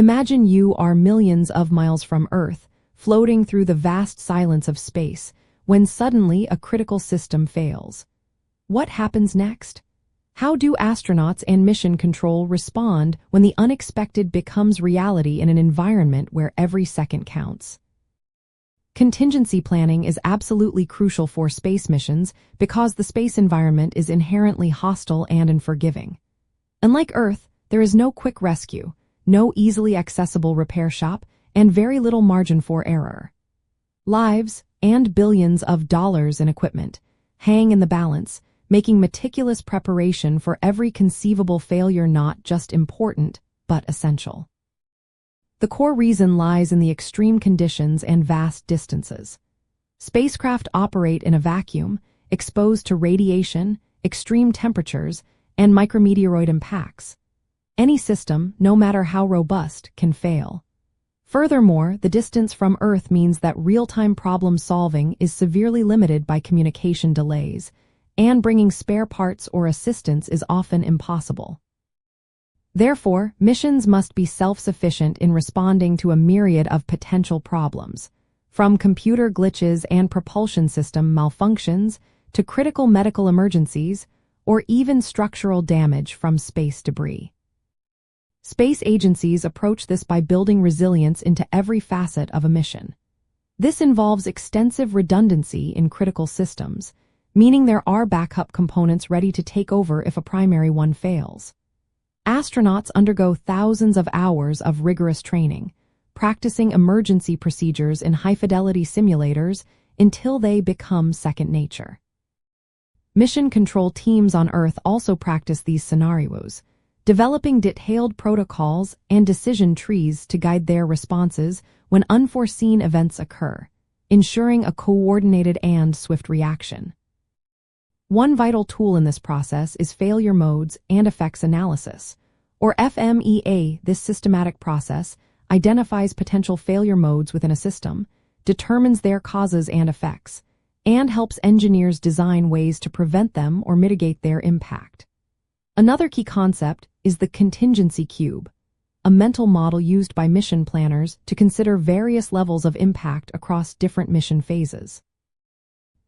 Imagine you are millions of miles from Earth, floating through the vast silence of space, when suddenly a critical system fails. What happens next? How do astronauts and mission control respond when the unexpected becomes reality in an environment where every second counts? Contingency planning is absolutely crucial for space missions because the space environment is inherently hostile and unforgiving. Unlike Earth, there is no quick rescue, no easily accessible repair shop, and very little margin for error. Lives and billions of dollars in equipment hang in the balance, making meticulous preparation for every conceivable failure not just important, but essential. The core reason lies in the extreme conditions and vast distances. Spacecraft operate in a vacuum, exposed to radiation, extreme temperatures, and micrometeoroid impacts. Any system, no matter how robust, can fail. Furthermore, the distance from Earth means that real-time problem solving is severely limited by communication delays, and bringing spare parts or assistance is often impossible. Therefore, missions must be self-sufficient in responding to a myriad of potential problems, from computer glitches and propulsion system malfunctions to critical medical emergencies or even structural damage from space debris. Space agencies approach this by building resilience into every facet of a mission. This involves extensive redundancy in critical systems, meaning there are backup components ready to take over if a primary one fails. Astronauts undergo thousands of hours of rigorous training, practicing emergency procedures in high-fidelity simulators until they become second nature. Mission control teams on Earth also practice these scenarios, developing detailed protocols and decision trees to guide their responses when unforeseen events occur, ensuring a coordinated and swift reaction. One vital tool in this process is failure modes and effects analysis, or FMEA. This systematic process identifies potential failure modes within a system, determines their causes and effects, and helps engineers design ways to prevent them or mitigate their impact. Another key concept is the contingency cube, a mental model used by mission planners to consider various levels of impact across different mission phases.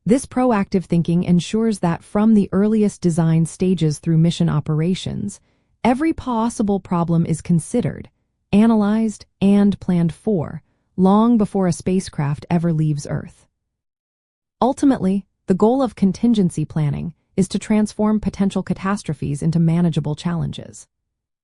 This proactive thinking ensures that from the earliest design stages through mission operations, every possible problem is considered, analyzed, and planned for, long before a spacecraft ever leaves Earth. Ultimately, the goal of contingency planning is to transform potential catastrophes into manageable challenges.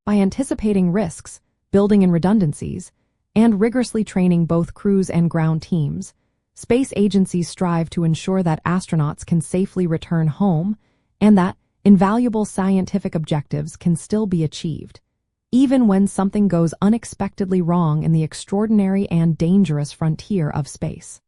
By anticipating risks, building in redundancies, and rigorously training both crews and ground teams, space agencies strive to ensure that astronauts can safely return home and that invaluable scientific objectives can still be achieved, even when something goes unexpectedly wrong in the extraordinary and dangerous frontier of space.